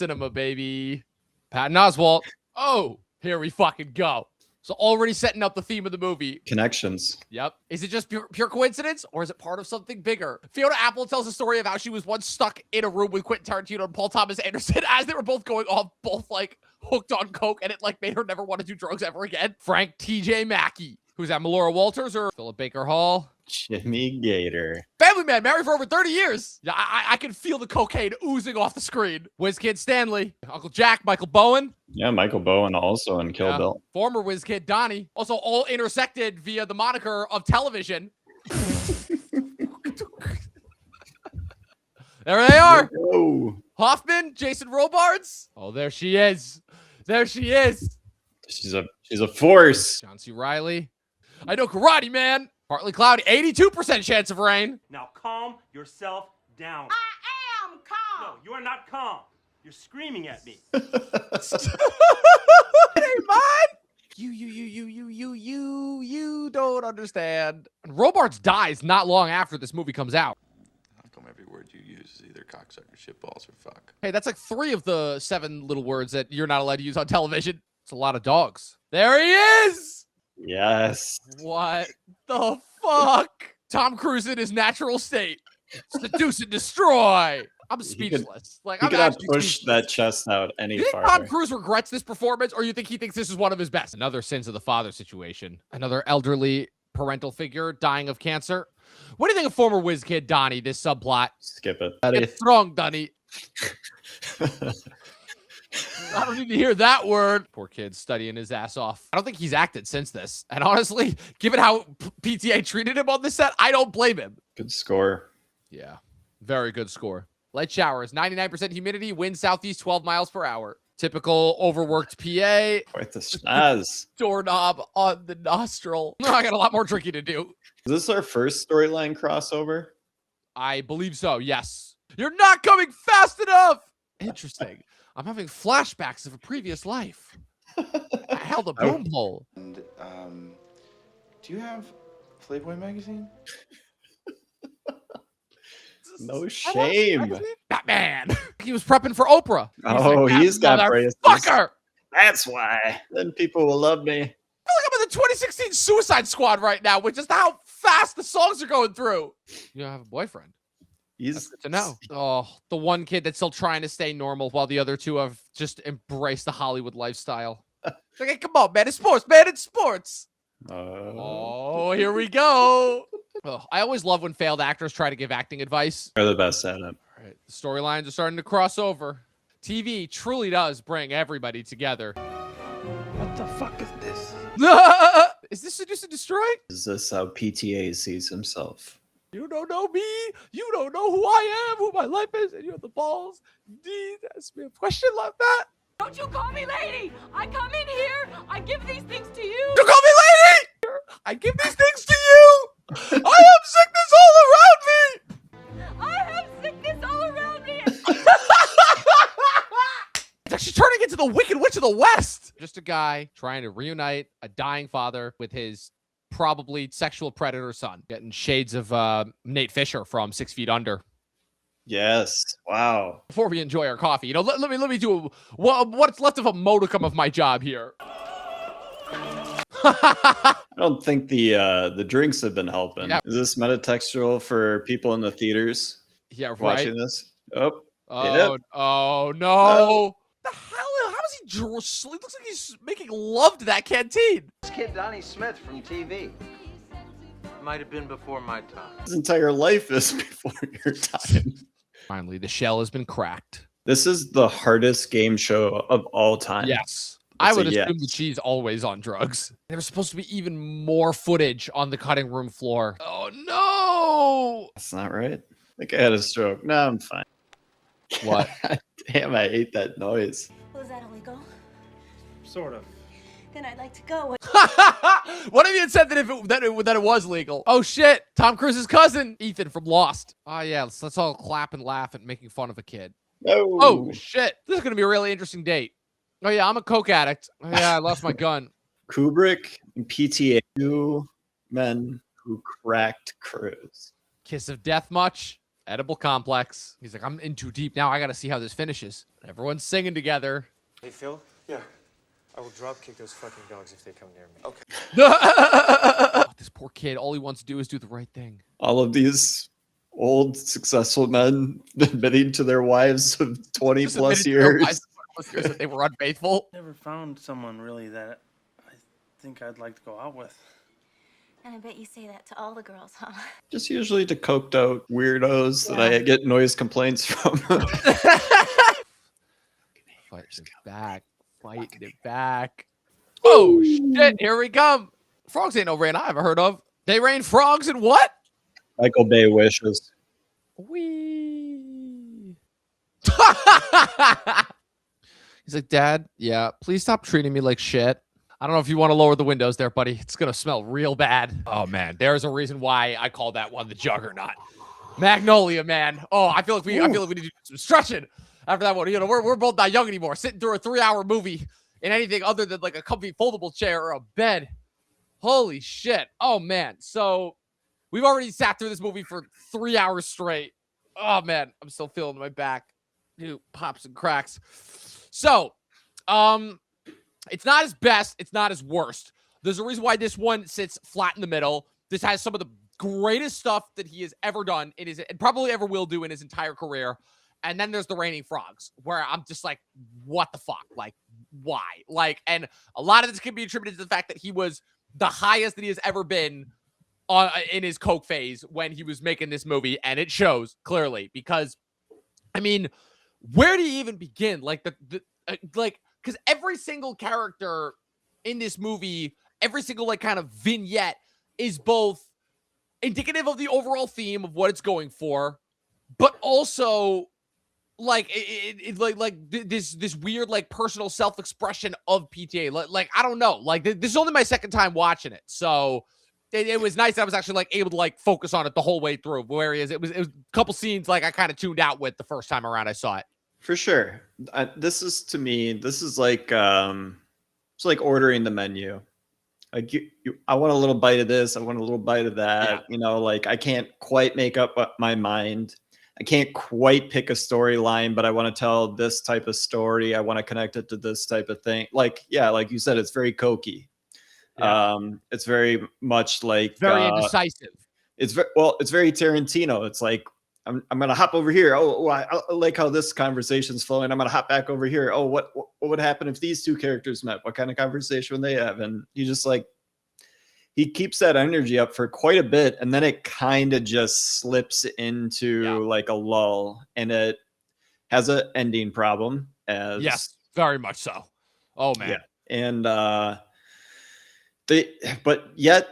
cinema, baby. Patton Oswalt. Oh, here we fucking go. So already setting up the theme of the movie. Connections. Yep. Is it just pure coincidence, or is it part of something bigger? Fiona Apple tells a story of how she was once stuck in a room with Quentin Tarantino and Paul Thomas Anderson as they were both going off, both like hooked on coke, and it like made her never want to do drugs ever again. Frank T.J. Mackey. Who's that, Melora Walters or Philip Baker Hall? Jimmy Gator. Family Man, married for over 30 years. Yeah, I can feel the cocaine oozing off the screen. WizKid Stanley, Uncle Jack, Michael Bowen. Yeah, Michael Bowen also in Kill Bill. Former WizKid Donnie. Also all intersected via the moniker of television. There they are. Oh. Hoffman, Jason Robards. Oh, there she is. There she is. She's a force. John C. Reilly. I know karate, man. Partly cloudy, 82% chance of rain. Now calm yourself down. I am calm. No, you are not calm. You're screaming at me. Hey, man. You don't understand. And Robards dies not long after this movie comes out. How come every word you use is either cocksucker, shitballs, or fuck? Hey, that's like 3 of the 7 little words that you're not allowed to use on television. It's a lot of dogs. There he is. Yes. What the fuck? Tom Cruise in his natural state. Seduce and destroy. I'm speechless. He could have pushed that chest out any You think farther. Tom Cruise regrets this performance, or you think he thinks this is one of his best? Another sins of the father situation. Another elderly parental figure dying of cancer. What do you think of former WizKid Donnie, this subplot? Skip it. Get strong, Donnie. I don't need to hear that word. Poor kid studying his ass off. I don't think he's acted since this. And honestly, given how PTA treated him on this set, I don't blame him. Good score. Yeah, very good score. Light showers, 99% humidity, wind southeast 12 miles per hour. Typical overworked PA. Quite the snaz. Doorknob on the nostril. I got a lot more drinking to do. Is this our first storyline crossover? I believe so, yes. You're not coming fast enough. Interesting. I'm having flashbacks of a previous life. I held a boom pole. And, do you have Playboy magazine? No shame. Batman. He was prepping for Oprah. He's got braces. Fucker. That's why. Then people will love me. I feel like I'm in the 2016 Suicide Squad right now, with just how fast the songs are going through. You don't have a boyfriend. That's good to know. Oh, the one kid that's still trying to stay normal while the other 2 have just embraced the Hollywood lifestyle. Like, hey, come on, man. It's sports, man. It's sports. Oh, here we go. Oh, I always love when failed actors try to give acting advice. They're the best at it. All right, the storylines are starting to cross over. TV truly does bring everybody together. What the fuck is this? Is this Seduce and Destroy? Is this how PTA sees himself? You don't know me. You don't know who I am, who my life is, and you have the balls indeed to ask me a question like that. Don't you call me lady. I come in here. I give these things to you. You call me lady. I give these things to you. I have sickness all around me. I have sickness all around me. It's actually turning into the Wicked Witch of the West. Just a guy trying to reunite a dying father with his probably sexual predator son. Getting shades of Nate Fisher from 6 Feet Under. Yes. Wow. Before we enjoy our coffee, let me do what's left of a modicum of my job here. I don't think the drinks have been helping. Yeah. Is this metatextual for people in the theaters? Yeah, right. Watching this. Oh no! The hell? How is he? Looks like he's making love to that canteen. This kid Donnie Smith from TV. Might have been before my time. His entire life is before your time. Finally, the shell has been cracked. This is the hardest game show of all time. Yes. I would assume that she's always on drugs. There was supposed to be even more footage on the cutting room floor. Oh, no. That's not right. I think I had a stroke. No, I'm fine. What? Damn, I hate that noise. Was that illegal? Sort of. Then I'd like to go. What if you had said that that it was legal? Oh, shit. Tom Cruise's cousin, Ethan from Lost. Oh, yeah. Let's all clap and laugh at making fun of a kid. No. Oh, shit. This is going to be a really interesting date. Oh, yeah, I'm a coke addict. Oh, yeah, I lost my gun. Kubrick and PTA, 2 men who cracked Cruise. Kiss of death much? Edible complex. He's like, I'm in too deep now. I got to see how this finishes. Everyone's singing together. Hey, Phil? Yeah. I will drop kick those fucking dogs if they come near me. Okay. This poor kid, all he wants to do is do the right thing. All of these old, successful men admitting to their wives of 20 plus years. That they were unfaithful. Never found someone really that I think I'd like to go out with. And I bet you say that to all the girls, huh? Just usually to coked out weirdos that I get noise complaints from. Fighting it back. Fighting it back. Oh, shit. Here we come. Frogs ain't no rain I ever heard of. They rain frogs and what? Michael Bay wishes. Wee. He's like, Dad, yeah, please stop treating me like shit. I don't know if you want to lower the windows there, buddy. It's going to smell real bad. Oh, man. There's a reason why I call that one the Juggernaut. Magnolia, man. Oh, I feel like we need to do some stretching after that one. You know, we're both not young anymore. Sitting through a 3-hour movie in anything other than like a comfy foldable chair or a bed. Holy shit. Oh, man. So we've already sat through this movie for 3 hours straight. Oh, man. I'm still feeling my back. Dude, pops and cracks. So, it's not his best. It's not his worst. There's a reason why this one sits flat in the middle. This has some of the greatest stuff that he has ever done in his, and probably ever will do in his entire career. And then there's the Raining Frogs, where I'm just like, what the fuck? Like, why? Like, and a lot of this can be attributed to the fact that he was the highest that he has ever been in his coke phase when he was making this movie, and it shows clearly because, I mean, where do you even begin? Like because every single character in this movie, every single like kind of vignette is both indicative of the overall theme of what it's going for, but also like this weird like personal self-expression of PTA. Like I don't know. Like this is only my second time watching it, so it was nice. I was actually like able to like focus on it the whole way through. Whereas it was a couple scenes like I kind of tuned out with the first time around I saw it. For sure. This is like it's like ordering the menu. Like I want a little bite of this, I want a little bite of that. Yeah. You know, like I can't quite make up my mind. I can't quite pick a storyline, but I want to tell this type of story. I want to connect it to this type of thing. Like, yeah, like you said, it's very cokey. Yeah. It's very much like very indecisive. It's very Tarantino. It's like I'm gonna hop over here. Oh, I like how this conversation's flowing. I'm gonna hop back over here. Oh, what would happen if these two characters met? What kind of conversation would they have? And he just like he keeps that energy up for quite a bit, and then it kind of just slips into like a lull, and it has an ending problem. Yes, very much so. Oh man, yeah. And but yet.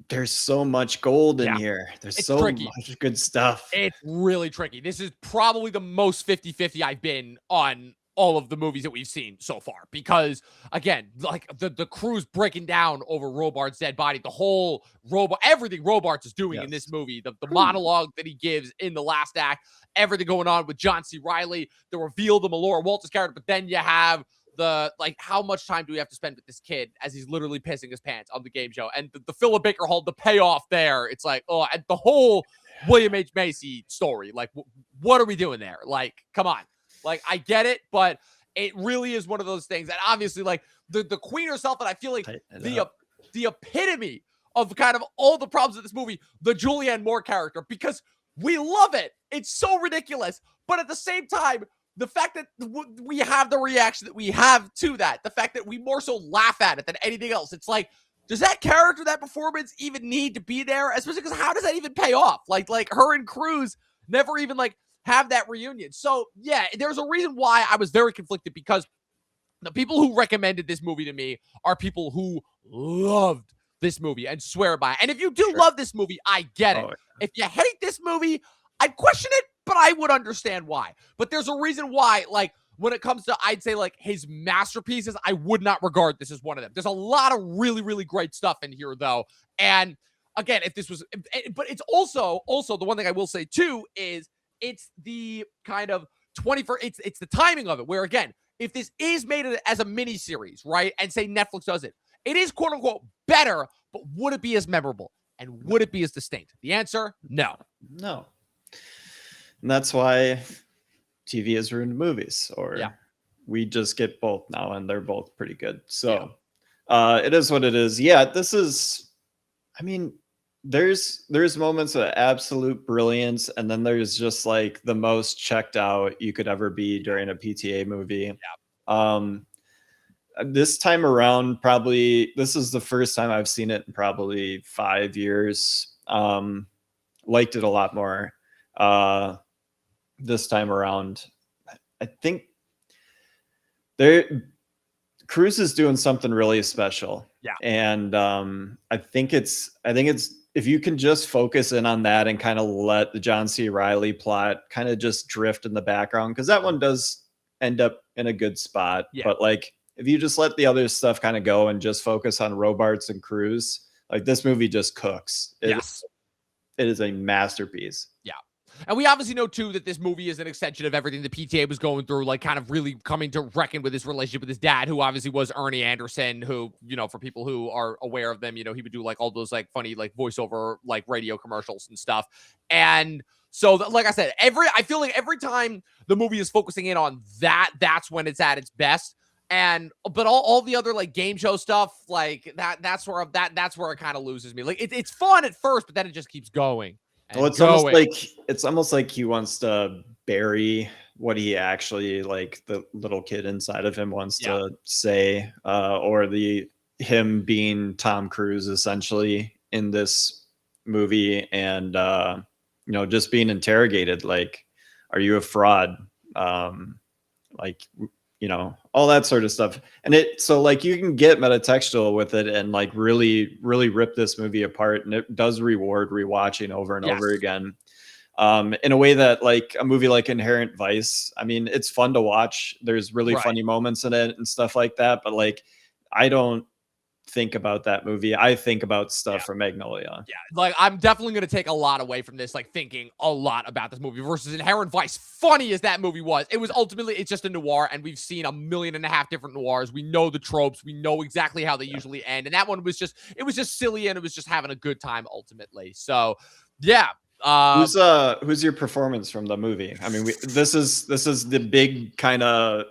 There's so much gold in here. There's so much good stuff. It's really tricky. This is probably the most 50-50 I've been on all of the movies that we've seen so far. Because, again, like the crew's breaking down over Robards' dead body. The whole everything Robards is doing in this movie. The monologue that he gives in the last act. Everything going on with John C. Reilly. The reveal of Melora Walters' character. But then you have the like how much time do we have to spend with this kid as he's literally pissing his pants on the game show, and the Philip Baker Hall, the payoff there, it's like, oh, and the whole William H. Macy story, like what are we doing there? Like, come on. Like, I get it, but it really is one of those things. And obviously, like the queen herself, and I feel like the epitome of kind of all the problems of this movie, the Julianne Moore character, because we love it. It's so ridiculous, but at the same time, the fact that we have the reaction that we have to that, the fact that we more so laugh at it than anything else, it's like, does that character, that performance even need to be there? Especially because how does that even pay off? Like her and Cruz never even like have that reunion. So yeah, there's a reason why I was very conflicted, because the people who recommended this movie to me are people who loved this movie and swear by it. And if you do love this movie, I get it. If you hate this movie, I'd question it, but I would understand why. But there's a reason why, like, when it comes to, I'd say, like, his masterpieces, I would not regard this as one of them. There's a lot of really, really great stuff in here, though. And, again, if this was... But it's also the one thing I will say, too, is it's the kind of 21st... It's the timing of it, where, again, if this is made as a mini-series, right, and say Netflix does it, it is, quote-unquote, better, but would it be as memorable? And would it be as distinct? The answer, no. No. And that's why TV has ruined movies, or we just get both now, and they're both pretty good. So it is what it is. Yeah, this is, I mean, there's moments of absolute brilliance, and then there's just like the most checked out you could ever be during a PTA movie. This time around, probably this is the first time I've seen it in probably 5 years. Liked it a lot more this time around. I think Cruise is doing something really special. And I think it's if you can just focus in on that and kind of let the John C. Reilly plot kind of just drift in the background, because that one does end up in a good spot. But like, if you just let the other stuff kind of go and just focus on Robards and Cruise, like this movie just cooks. It is a masterpiece. And we obviously know, too, that this movie is an extension of everything the PTA was going through, like kind of really coming to reckon with his relationship with his dad, who obviously was Ernie Anderson, who, you know, for people who are aware of them, you know, he would do like all those like funny, like voiceover, like radio commercials and stuff. And so, like I said, I feel like every time the movie is focusing in on that, that's when it's at its best. But all the other like game show stuff, like that's where it kind of loses me. Like it's fun at first, but then it just keeps going. Well, it's almost like he wants to bury what he actually, like the little kid inside of him wants to say, or him being Tom Cruise essentially in this movie, and you know, just being interrogated, like, are you a fraud? Like, you know, all that sort of stuff. And so like you can get metatextual with it and like really, really rip this movie apart. And it does reward rewatching over and over again. In a way that like a movie like Inherent Vice, I mean, it's fun to watch. There's really funny moments in it and stuff like that. But like, I don't think about that movie. I think about stuff from Magnolia. Like I'm definitely going to take a lot away from this, like thinking a lot about this movie versus Inherent Vice. Funny as that movie was, it was ultimately, it's just a noir, and we've seen 1.5 million different noirs. We know the tropes. We know exactly how they usually end. And that one was just, it was just silly, and it was just having a good time ultimately. So who's your performance from the movie? I mean, this is the big kind of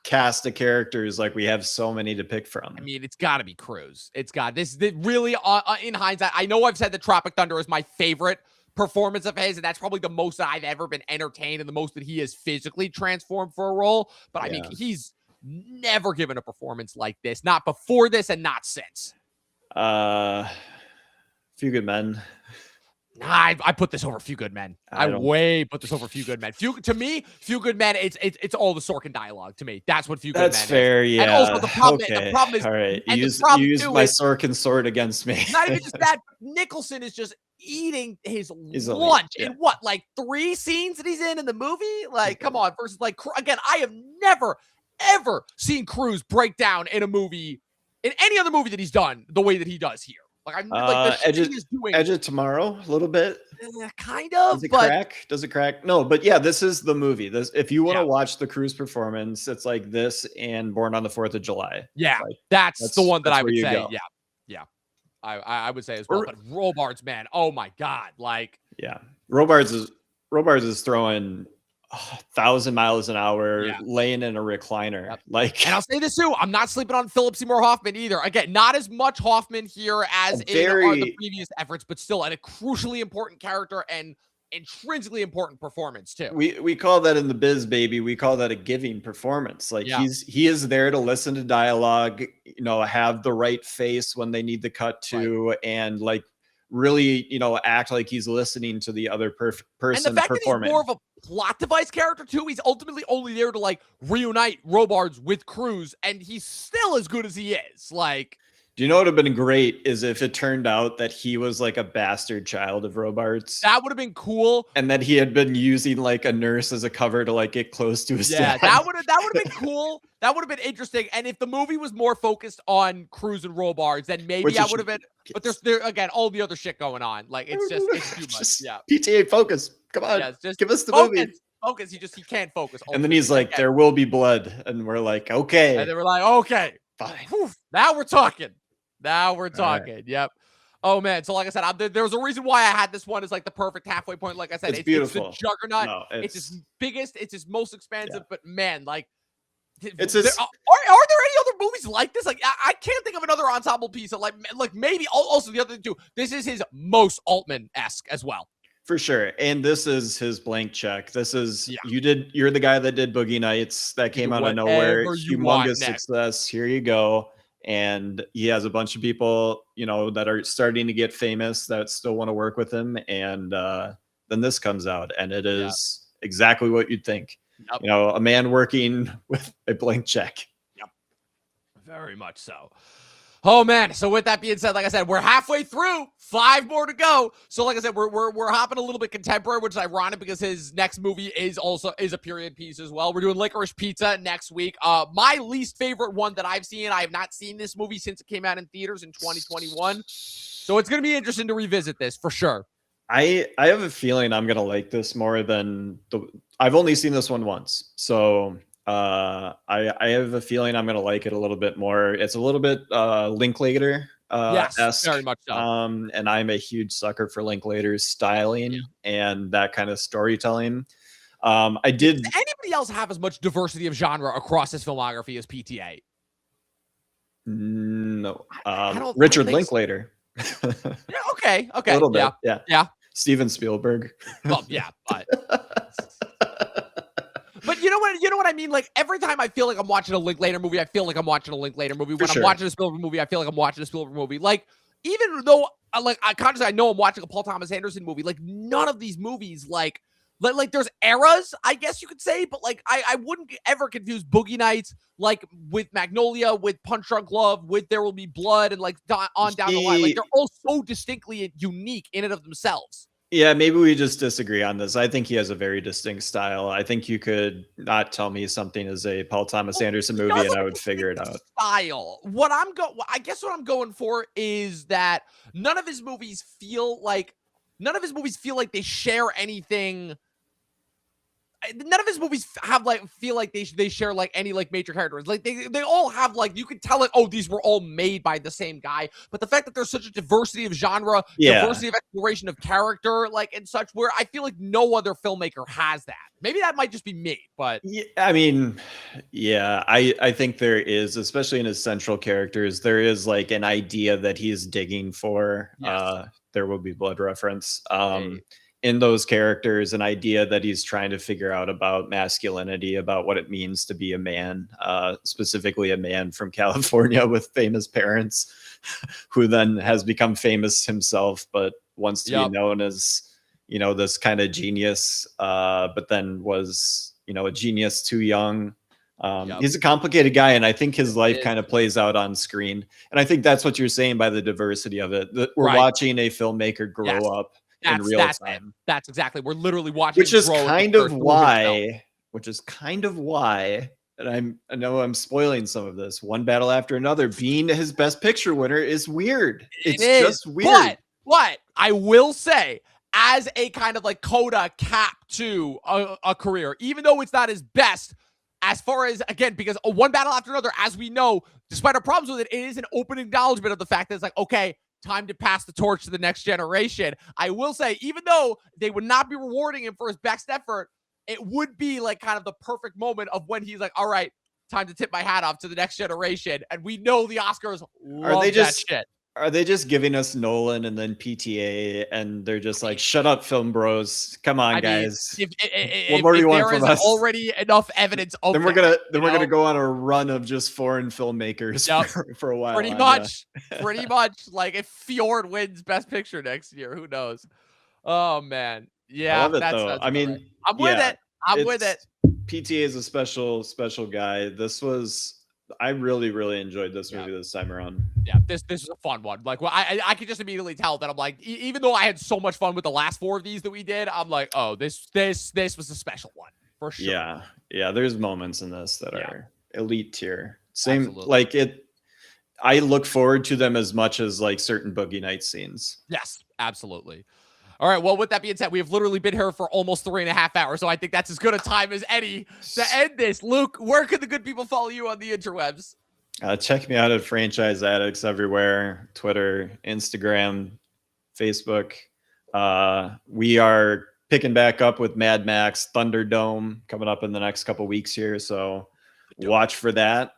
cast of characters, like we have so many to pick from. I mean, it's got to be Cruise. It's got this really in hindsight. I know I've said that Tropic Thunder is my favorite performance of his, and that's probably the most that I've ever been entertained and the most that he has physically transformed for a role. But I mean, he's never given a performance like this, not before this and not since. Few Good Men. I put this over Few Good Men. I put this over Few Good Men. To me, Few Good Men, it's all the Sorkin dialogue to me. That's what Few Good Men is. That's fair, yeah. And also the problem is, all right, you use my Sorkin sword against me. Not even just that, Nicholson is just eating his lunch in what, like 3 scenes that he's in the movie? Like, come on, versus like, again, I have never, ever seen Cruise break down in a movie, in any other movie that he's done, the way that he does here. Like I'm like Edge of Tomorrow a little bit, kind of. Does it crack? No, but yeah, this is the movie. This, if you want to watch the Cruise performance, it's like this and Born on the 4th of July. Yeah, like, that's the one that I would say. Go. Yeah, I would say as well. But Robards, man, oh my god, like Robards is throwing 1,000 miles an hour, laying in a recliner. Like, and I'll say this too, I'm not sleeping on Philip Seymour Hoffman either. Again, not as much Hoffman here as in the previous efforts, but still a crucially important character and intrinsically important performance too. We call that in the biz, baby. We call that a giving performance. Like he is there to listen to dialogue, you know, have the right face when they need the cut to, and like really, you know, act like he's listening to the other person and the fact performing. That he's more of a plot device character too. He's ultimately only there to like reunite Robards with Cruise, and he's still as good as he is. Like, do you know what would have been great is if it turned out that he was like a bastard child of Robards? That would have been cool. And that he had been using like a nurse as a cover to like get close to his dad. That would have been cool. That would have been interesting. And if the movie was more focused on Cruise and Robards, then maybe I would have been. But there's again all the other shit going on. Like it's too much. Yeah. PTA focus. Come on. Just give us the movie. Focus. He can't focus. And then he's like, there will be blood. And we're like, okay. And they were like, okay, fine. Whew, now we're talking. Right. Yep. Oh man, so like I said, there's a reason why I had this one as like the perfect halfway point. Like I said, It's beautiful. It's the juggernaut. No, it's its biggest. It's its most expansive. Yeah. But man, like, It's are there any other movies like this? Like, I can't think of another ensemble piece that like maybe also the other two. This is his most Altman-esque as well. For sure. And this is his blank check. This is you're the guy that did Boogie Nights that came out of nowhere. Humongous success. Here you go. And he has a bunch of people, you know, that are starting to get famous that still want to work with him. And then this comes out and it is exactly what you'd think. Yep. You know, a man working with a blank check. Yep. Very much so. Oh man. So with that being said, like I said, we're halfway through, 5 more to go. So like I said, we're hopping a little bit contemporary, which is ironic because his next movie is a period piece as well. We're doing Licorice Pizza next week. My least favorite one that I've seen. I have not seen this movie since it came out in theaters in 2021. So it's going to be interesting to revisit this for sure. I have a feeling I'm going to like this more than I've only seen this one once. So I have a feeling I'm going to like it a little bit more. It's a little bit Linklater yes, very much so. And I'm a huge sucker for Linklater's styling and that kind of storytelling. Does anybody else have as much diversity of genre across his filmography as PTA? No. Richard Linklater. So. Yeah, okay. A little bit. Yeah. Steven Spielberg. Well, yeah, but you know what I mean? Like every time I feel like I'm watching a Linklater movie, I feel like I'm watching a Linklater movie. When I'm watching a Spielberg movie, I feel like I'm watching a Spielberg movie. Like even though I know I'm watching a Paul Thomas Anderson movie, like none of these movies like there's eras, I guess you could say, but like I wouldn't ever confuse Boogie Nights like with Magnolia, with Punch Drunk Love, with There Will Be Blood, and like down the line. Like they're all so distinctly unique in and of themselves. Yeah, maybe we just disagree on this. I think he has a very distinct style. I think you could not tell me something is a Paul Thomas Anderson movie and I would figure it out. Style. I guess what I'm going for is that none of his movies feel like they share anything. None of his movies feel like they share like any like major characters. Like they all have like, you could tell it. Oh, these were all made by the same guy. But the fact that there's such a diversity of genre, diversity of exploration of character, like and such, where I feel like no other filmmaker has that. Maybe that might just be me, but I mean, I think there is, especially in his central characters, there is like an idea that he's digging for. Yes. There Will Be Blood reference. In those characters, an idea that he's trying to figure out about masculinity, about what it means to be a man, specifically a man from California with famous parents, who then has become famous himself, but wants to be known as, you know, this kind of genius, but then was, you know, a genius too young. He's a complicated guy, and I think his life kind of plays out on screen. And I think that's what you're saying by the diversity of it. We're watching a filmmaker grow up. In real time. That's exactly. We're literally watching. Which is kind of why. And I know I'm spoiling some of this. One Battle After Another being his Best Picture winner is weird. It's just weird. But I will say, as a kind of like coda cap to a career, even though it's not his best, as far as again, because One Battle After Another, as we know, despite our problems with it, it is an open acknowledgement of the fact that it's like, okay, time to pass the torch to the next generation. I will say, even though they would not be rewarding him for his best effort, it would be like kind of the perfect moment of when he's like, all right, time to tip my hat off to the next generation. And we know the Oscars love that shit. Are they just giving us Nolan and then PTA and they're just like, shut up, film bros. Come on, guys. What more do you want from us? Already enough evidence of then we're gonna go on a run of just foreign filmmakers for a while. Pretty much. Like if Fjord wins Best Picture next year, who knows? Oh man. Yeah. I love it though. I mean, right. I'm with it. PTA is a special guy. I really, really enjoyed this movie this time around. Yeah, this is a fun one. Like, well, I could just immediately tell that I'm like, even though I had so much fun with the last 4 of these that we did, I'm like, oh, this was a special one for sure. Yeah. There's moments in this that are elite tier. Same, absolutely. Like it. I look forward to them as much as like certain Boogie Nights scenes. Yes, absolutely. All right. Well, with that being said, we have literally been here for almost 3.5 hours, so I think that's as good a time as any to end this. Luke, where could the good people follow you on the interwebs? Check me out at Franchise Addicts everywhere: Twitter, Instagram, Facebook. We are picking back up with Mad Max Thunderdome coming up in the next couple weeks here, so watch for that.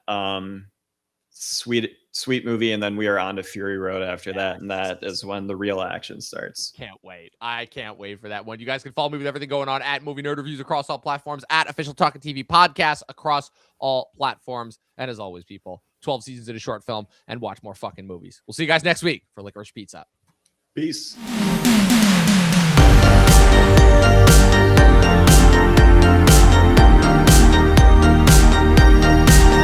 Sweet movie, and then we are on to Fury Road after that, and that is when the real action starts. Can't wait. I can't wait for that one. You guys can follow me with everything going on at Movie Nerd Reviews across all platforms, at Official Talking TV Podcast across all platforms. And as always, people, 12 seasons in a short film, and watch more fucking movies. We'll see you guys next week for Licorice Pizza. Peace.